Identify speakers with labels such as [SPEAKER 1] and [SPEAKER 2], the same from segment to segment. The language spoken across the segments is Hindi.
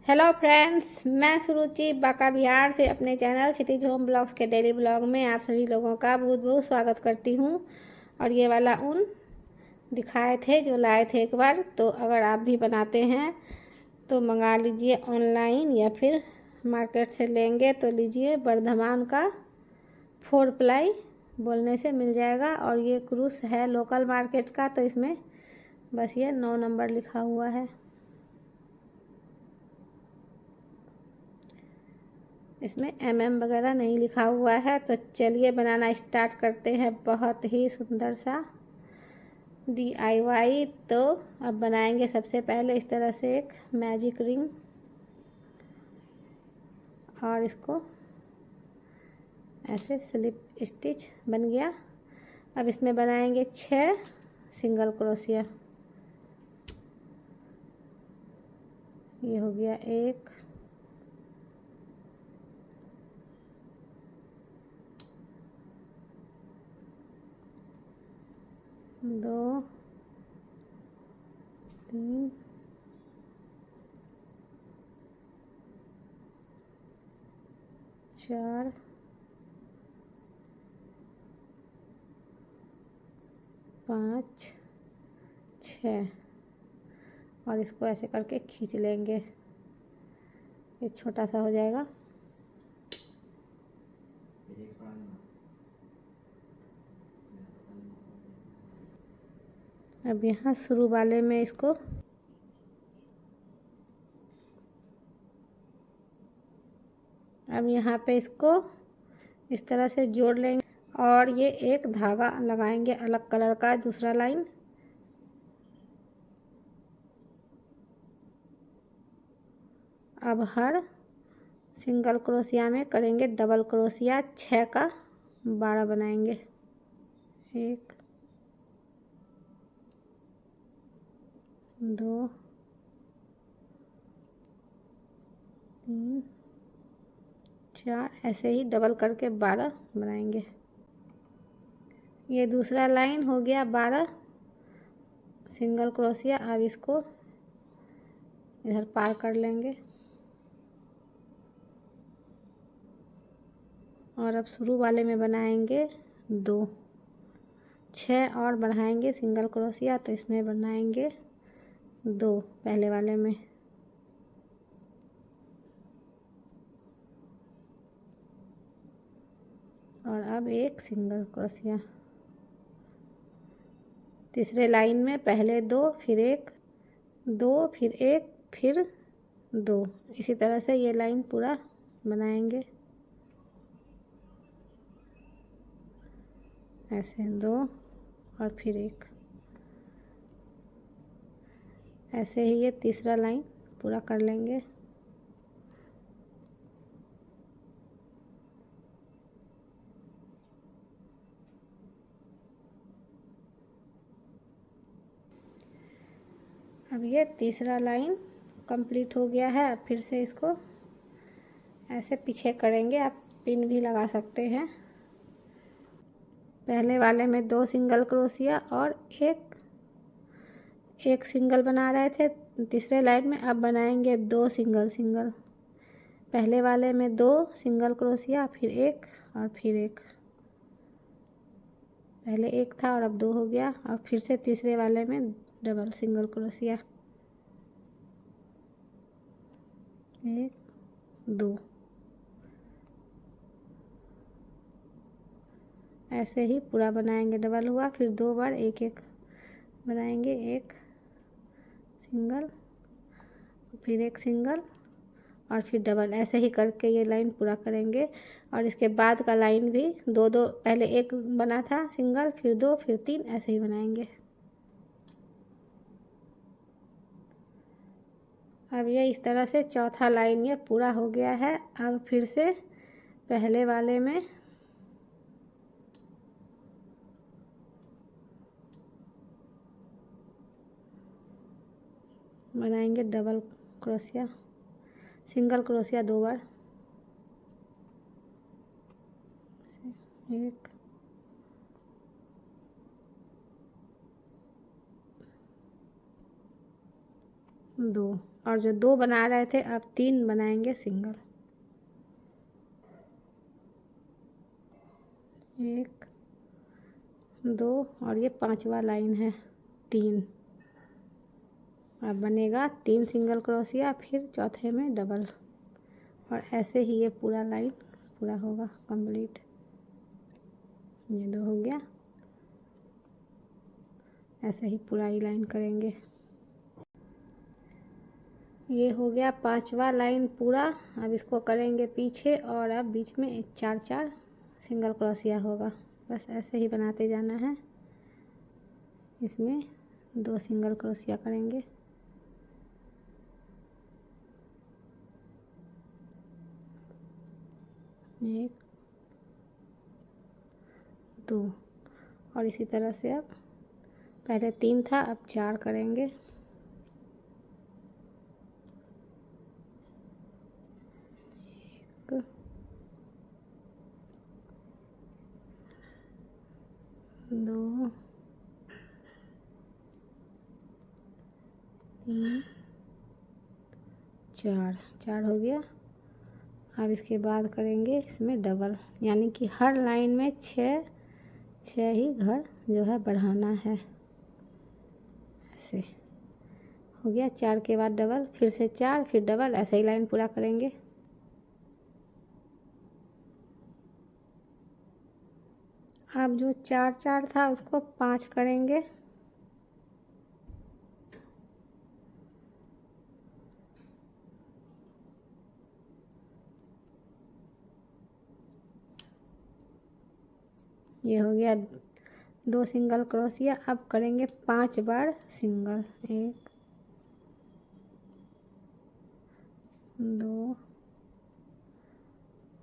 [SPEAKER 1] हेलो फ्रेंड्स, मैं सुरुचि बांका बिहार से अपने चैनल क्षितिज होम ब्लॉग्स के डेली ब्लॉग में आप सभी लोगों का बहुत बहुत स्वागत करती हूँ। और ये वाला ऊन दिखाए थे जो लाए थे एक बार, तो अगर आप भी बनाते हैं तो मंगा लीजिए ऑनलाइन या फिर मार्केट से लेंगे तो लीजिए। वर्धमान का 4 प्लाई बोलने से मिल जाएगा। और ये क्रूस है लोकल मार्केट का, तो इसमें बस ये 9 नंबर लिखा हुआ है। इसमें वगैरह नहीं लिखा हुआ है। तो चलिए बनाना स्टार्ट करते हैं। बहुत ही सुंदर सा DIY। तो अब बनाएंगे सबसे पहले इस तरह से एक मैजिक रिंग, और इसको ऐसे स्लिप स्टिच बन गया। अब इसमें बनाएंगे 6 सिंगल क्रोशिया। ये हो गया 1, 2, 3, 4, 5, 6। और इसको ऐसे करके खींच लेंगे, ये छोटा सा हो जाएगा। अब यहाँ शुरू वाले में इसको अब यहाँ पे इसको इस तरह से जोड़ लेंगे, और ये एक धागा लगाएंगे अलग कलर का, दूसरा लाइन। अब हर सिंगल क्रोशिया में करेंगे डबल क्रोशिया। 6 का 12 बनाएंगे। 1, 2, 3, 4, ऐसे ही डबल करके 12 बनाएंगे। ये दूसरा लाइन हो गया 12 सिंगल क्रोशिया। अब इसको इधर पार कर लेंगे, और अब शुरू वाले में बनाएंगे 2, 6 और बढ़ाएंगे सिंगल क्रोशिया। तो इसमें बनाएंगे 2 पहले वाले में, और अब एक सिंगल क्रोशिया। तीसरे लाइन में पहले 2, फिर 1, 2, फिर 1, फिर 2। इसी तरह से ये लाइन पूरा बनाएंगे। ऐसे 2 और फिर 1। ऐसे ही ये तीसरा लाइन पूरा कर लेंगे। अब ये तीसरा लाइन कंप्लीट हो गया है। अब फिर से इसको ऐसे पीछे करेंगे, आप पिन भी लगा सकते हैं। पहले वाले में 2 सिंगल क्रोशिया और एक सिंगल बना रहे थे तीसरे लाइन में। अब बनाएंगे 2 सिंगल। पहले वाले में 2 सिंगल क्रोशिया, फिर 1 और फिर 1। पहले 1 था और अब 2 हो गया। और फिर से तीसरे वाले में डबल सिंगल क्रोशिया, 1, 2। ऐसे ही पूरा बनाएंगे। डबल हुआ, फिर 2 बार 1 बनाएंगे। 1 सिंगल, फिर 1 सिंगल, और फिर डबल। ऐसे ही करके ये लाइन पूरा करेंगे। और इसके बाद का लाइन भी 2 पहले 1 बना था सिंगल, फिर 2, फिर 3, ऐसे ही बनाएंगे। अब ये इस तरह से चौथा लाइन ये पूरा हो गया है। अब फिर से पहले वाले में बनाएंगे डबल क्रोशिया, सिंगल क्रोशिया 2 बार। 1, 2, और जो 2 बना रहे थे अब 3 बनाएंगे सिंगल। 1 2 और ये 5वां लाइन है 3। अब बनेगा 3 सिंगल क्रोशिया, फिर चौथे में डबल, और ऐसे ही ये पूरा लाइन पूरा होगा कंप्लीट। ये 2 हो गया, ऐसे ही पूरा ही लाइन करेंगे। ये हो गया 5वां लाइन पूरा। अब इसको करेंगे पीछे, और अब बीच में 4-4 सिंगल क्रोशिया होगा। बस ऐसे ही बनाते जाना है। इसमें 2 सिंगल क्रोशिया करेंगे। 1 2 और इसी तरह से अब पहले 3 था, अब 4 करेंगे। 1 2 3 4 हो गया। अब इसके बाद करेंगे इसमें डबल, यानी कि हर लाइन में 6 ही घर जो है बढ़ाना है। ऐसे हो गया। 4 के बाद डबल, फिर से 4, फिर डबल, ऐसे ही लाइन पूरा करेंगे। अब जो 4-4 था उसको 5 करेंगे। ये हो गया 2 सिंगल क्रोशिया। अब करेंगे 5 बार सिंगल। 1 2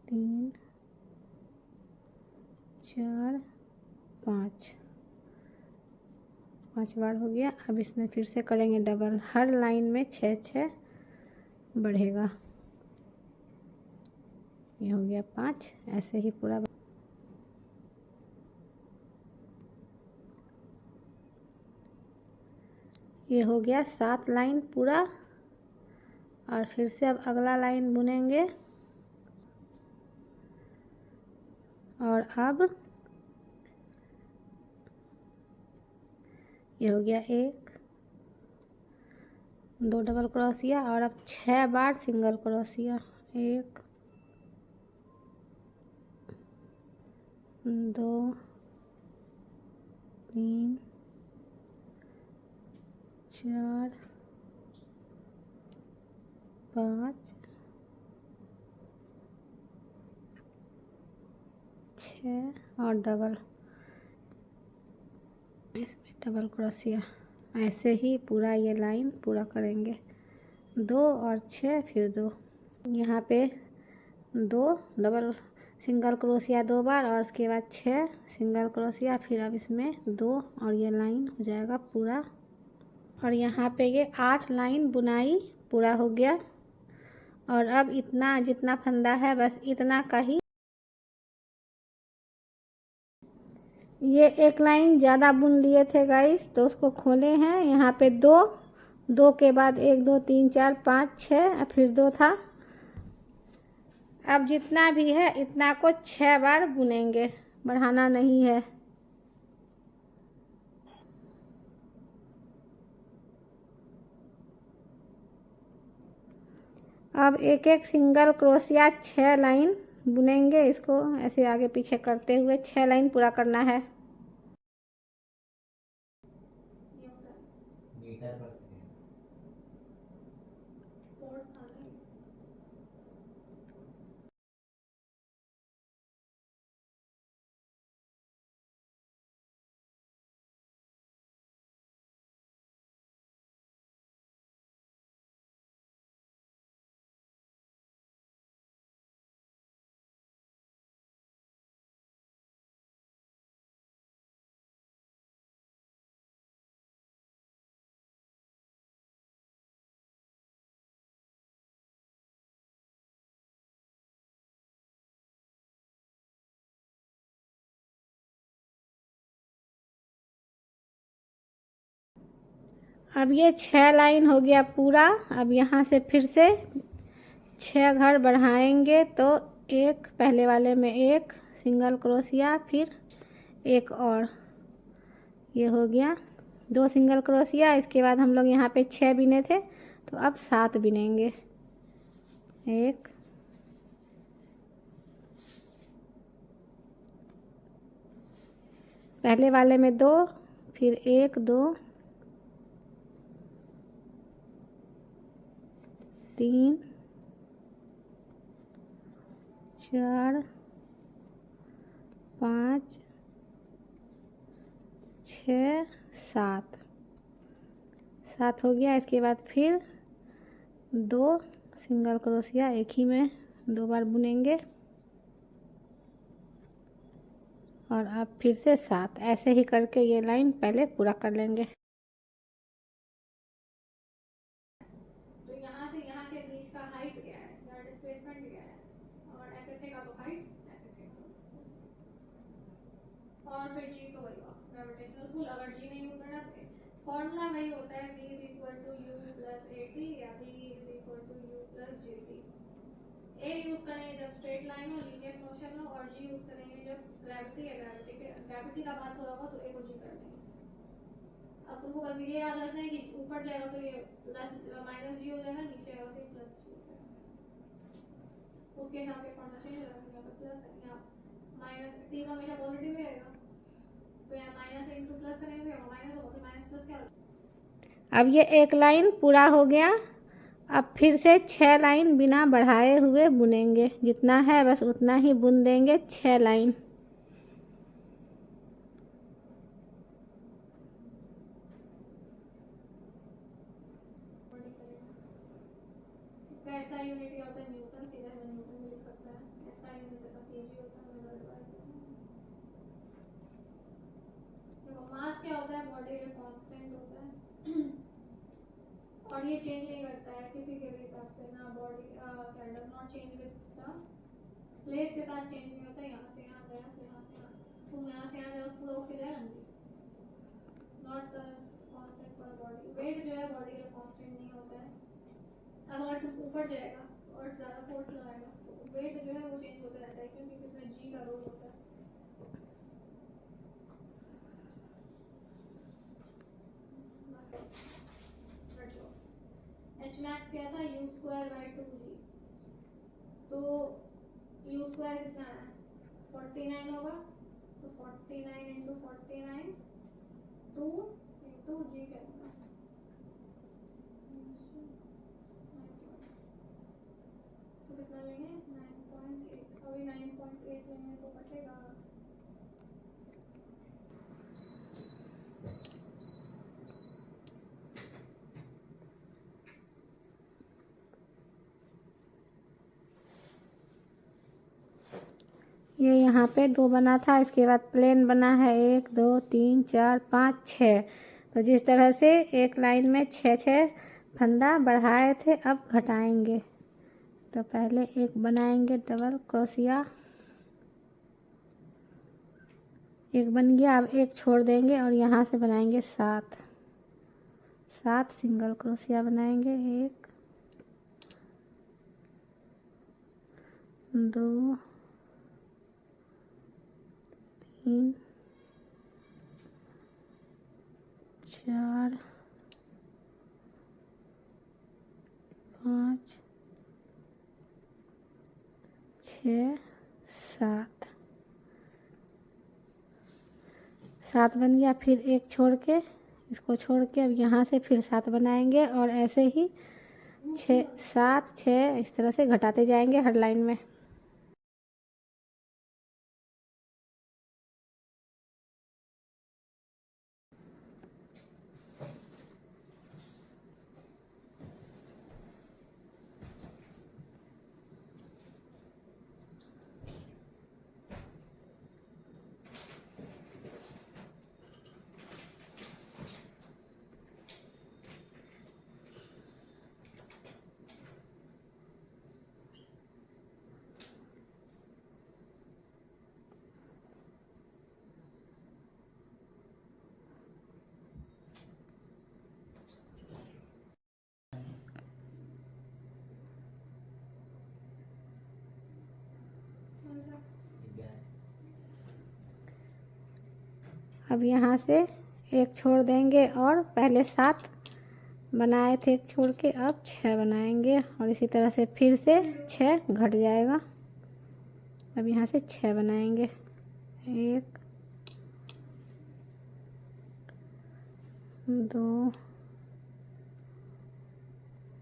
[SPEAKER 1] 3 4 5 बार हो गया। अब इसमें फिर से करेंगे डबल, हर लाइन में 6 बढ़ेगा। ये हो गया 5, ऐसे ही पूरा। ये हो गया 7 लाइन पूरा, और फिर से अब अगला लाइन बुनेंगे। और अब ये हो गया 1 2 डबल क्रोशिया, और अब 6 बार सिंगल क्रोशिया। 1 2 3 4 5 6 और डबल, इसमें डबल क्रोशिया। ऐसे ही पूरा ये लाइन पूरा करेंगे। 2 और 6, फिर 2। यहाँ पे 2 डबल सिंगल क्रोशिया 2 बार, और उसके बाद 6 सिंगल क्रोशिया, फिर अब इसमें 2, और ये लाइन हो जाएगा पूरा। और यहाँ पे ये 8 लाइन बुनाई पूरा हो गया। और अब इतना जितना फंदा है बस इतना का ही, ये एक लाइन ज़्यादा बुन लिए थे गाइस, तो उसको खोले हैं। यहाँ पे 2 के बाद 1 2 3 4 5 6, फिर 2 था। अब जितना भी है इतना को 6 बार बुनेंगे, बढ़ाना नहीं है। अब एक एक सिंगल क्रोशिया 6 लाइन बुनेंगे। इसको ऐसे आगे पीछे करते हुए 6 लाइन पूरा करना है। अब ये 6 लाइन हो गया पूरा। अब यहाँ से फिर से 6 घर बढ़ाएंगे तो एक पहले वाले में एक सिंगल क्रोशिया, फिर एक और, ये हो गया 2 सिंगल क्रोशिया। इसके बाद हम लोग यहाँ पे 6 बिने थे तो अब 7 बिनेंगे। एक, पहले वाले में 2, फिर 1 2 3 4 5 6 7 7 हो गया। इसके बाद फिर 2 सिंगल क्रोशिया एक ही में 2 बार बुनेंगे और अब फिर से 7। ऐसे ही करके ये लाइन पहले पूरा कर लेंगे। तो यहाँ से यहाँ के बीच का हाइट क्या है या डिस्प्लेसमेंट क्या है, और ऐसे फेंका तो हाइट, ऐसे फेंका और फिर जी तो वही होगा ग्रेविटेशनल पुल। अगर जी नहीं यूज करना तो फॉर्मूला वही होता है v is equal to u plus a t या v is equal to u plus g t. A use करेंगे जब स्ट्रेट लाइन हो, लीनियर मोशन हो, और जी यूज करेंगे जब ग्रेविटी या ग्रेविटी का बात हो रहा हो तो ए को जी कर देंगे। अब तुमको बस ये याद रखना है कि ऊपर जाएगा तो ये प्लस माइनस जी हो जाएगा, नीचे आएगा तो प्लस जी हो जाएगा। उसके हिसाब से फॉर्मूला चेंज हो जाएगा। यहाँ पर प्लस है, यहाँ माइनस, टी का हमेशा पॉजिटिव ही रहेगा तो यहाँ माइनस इंटू प्लस करेंगे और माइनस होगा तो माइनस प्लस क्या होगा। अब ये एक लाइन पूरा हो गया। अब फिर से 6 लाइन बिना बढ़ाए हुए बुनेंगे, जितना है बस उतना ही बुन देंगे 6 लाइन। ऐसा यूनिट होता है न्यूटन, सीधा न्यूटन में लिख सकता है। ऐसा यूनिट का केजी होता है। देखो मास क्या होता है, बॉडी का कांस्टेंट होता है और ये चेंज नहीं करता है किसी के भी हिसाब से ना। बॉडी क्या does not change with the place के साथ चेंज नहीं होता। यहाँ से यहाँ गया तो यहाँ से यहाँ, तुम यहाँ से यहाँ जाओ पूरा उठ के जाएगा not constant for body. Weight जो है बॉडी का कांस्टेंट नहीं होता है। अगर तुम ऊपर जाएगा और ज़्यादा फोर्स लगाएगा तो वेट जो है वो चेंज होता रहता है, क्योंकि इसमें जी का रोल होता है। एच मैक्स क्या था, यू स्क्वायर बाई 2g। तो यू स्क्वायर कितना है 49 होगा, तो 49 इंटू 49 2 इंटू जी करूँगा तो कितना लेंगे 9.8। अभी 9.8 लेंगे तो बचेगा ये यहाँ पे 2 बना था। इसके बाद प्लेन बना है 1 2 3 4 5 6। तो जिस तरह से एक लाइन में 6 फंदा बढ़ाए थे अब घटाएंगे। तो पहले एक बनाएंगे डबल क्रोशिया, एक बन गया। अब एक छोड़ देंगे और यहाँ से बनाएंगे 7 सिंगल क्रोशिया बनाएंगे। 1 2 3 4 5 6 7 बन गया। फिर एक छोड़ के, इसको छोड़ के अब यहाँ से फिर 7 बनाएंगे और ऐसे ही 6 7 6 इस तरह से घटाते जाएंगे हर लाइन में। अब यहाँ से एक छोड़ देंगे और पहले 7 बनाए थे, एक छोड़ के अब 6 बनाएंगे और इसी तरह से फिर से 6 घट जाएगा। अब यहाँ से 6 बनाएंगे, 1 2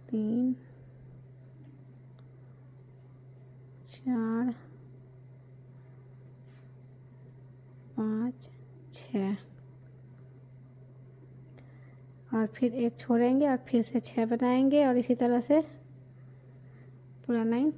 [SPEAKER 1] 3 4 5 6 और फिर एक छोड़ेंगे और फिर से 6 बनाएंगे और इसी तरह से पूरा लाइन।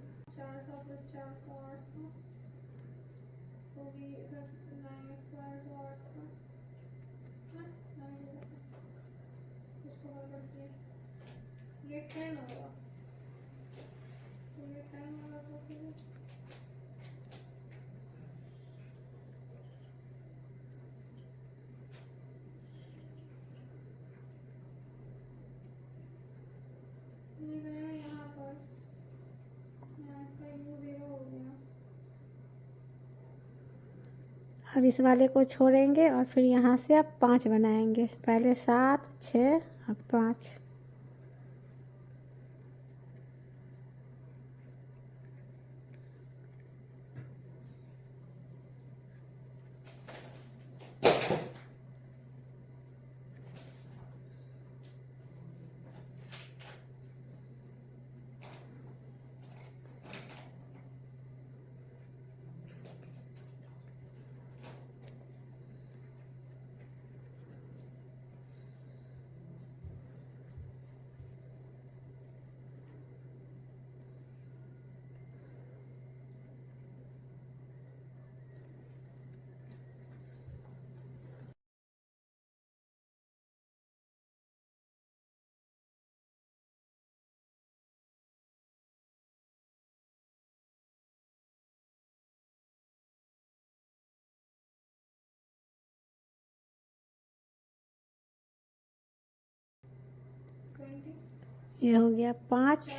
[SPEAKER 1] अब इस वाले को छोड़ेंगे और फिर यहाँ से अब 5 बनाएंगे, पहले 7 6 अब 5। ये हो गया 5।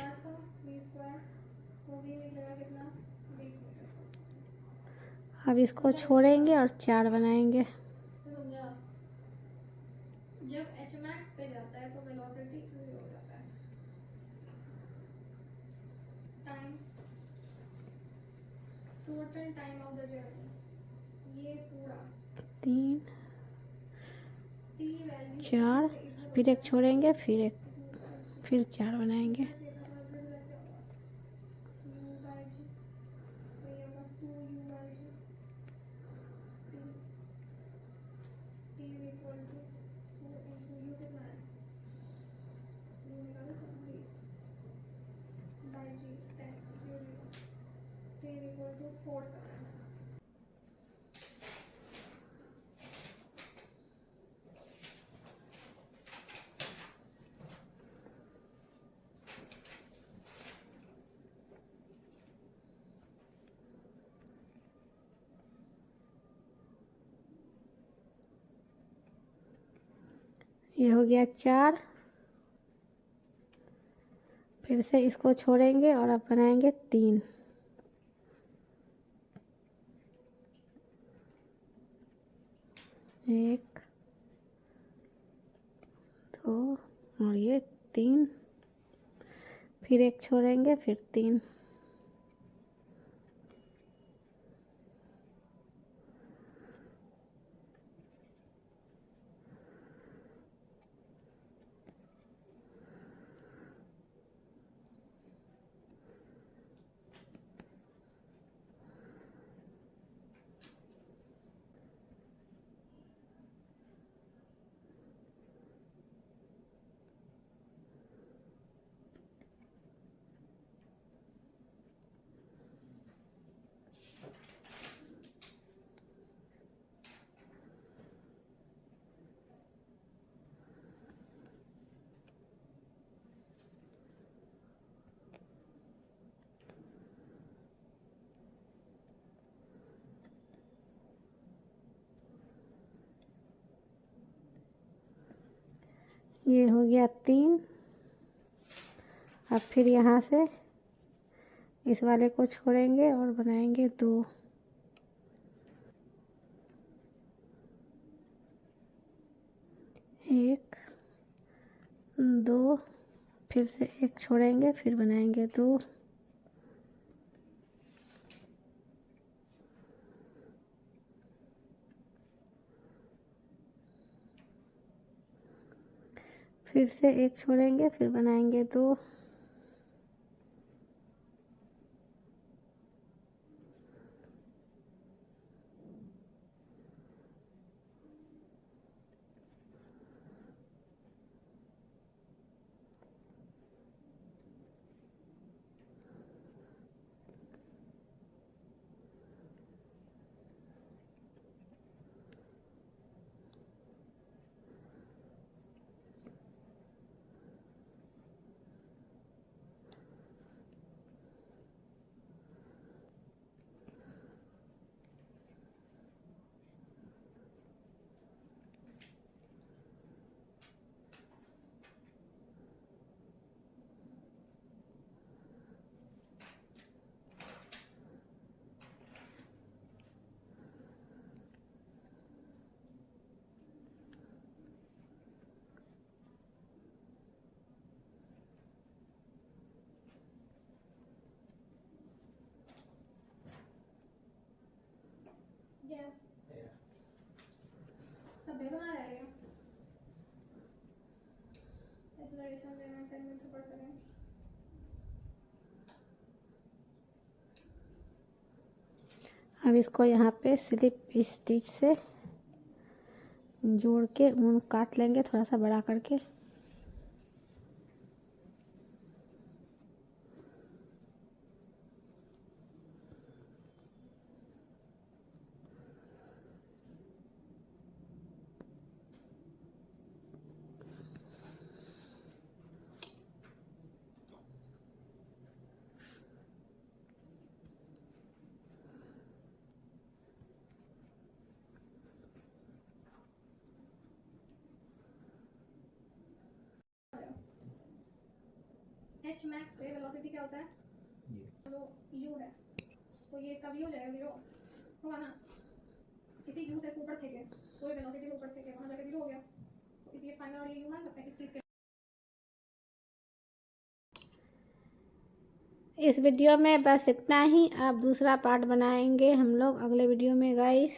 [SPEAKER 1] अब इसको छोड़ेंगे और 4 बनाएंगे।
[SPEAKER 2] जब Hmax पे जाता है तो वेलोसिटी 0 हो जाता है। Time, total time of the journey, ये पूरा
[SPEAKER 1] 3
[SPEAKER 2] टी वैल्यू
[SPEAKER 1] 4 फिर एक छोड़ेंगे, फिर 4 बनाएंगे। ये हो गया 4। फिर से इसको छोड़ेंगे और अब बनाएंगे 3। 1 2 और ये 3, फिर एक छोड़ेंगे, फिर 3। ये हो गया 3। अब फिर यहाँ से इस वाले को छोड़ेंगे और बनाएंगे 2। 2, फिर से 1 छोड़ेंगे, फिर बनाएंगे 2, फिर से 1 छोड़ेंगे, फिर बनाएंगे 2,
[SPEAKER 2] Yeah. सब बे बना रहे हैं एक्सेलरेशन देना 10 मीटर पर सेकंड।
[SPEAKER 1] अब इसको यहाँ पे स्लिप स्टिच से जोड़ के ऊन काट लेंगे थोड़ा सा बड़ा करके।
[SPEAKER 2] एच मैक्स पे वेलोसिटी क्या होता है? वो यू है, तो ये इसका वी हो जाएगा 0 होगा ना। किसी यू से ऊपर थे कोई वेलोसिटी से ऊपर थे वहाँ जाके 0 हो गया, तो इसलिए फाइनल और ये यू मान सकते हैं इस चीज़ के।
[SPEAKER 1] इस वीडियो में बस इतना ही। अब दूसरा पार्ट बनाएंगे हम लोग अगले वीडियो में गाइस।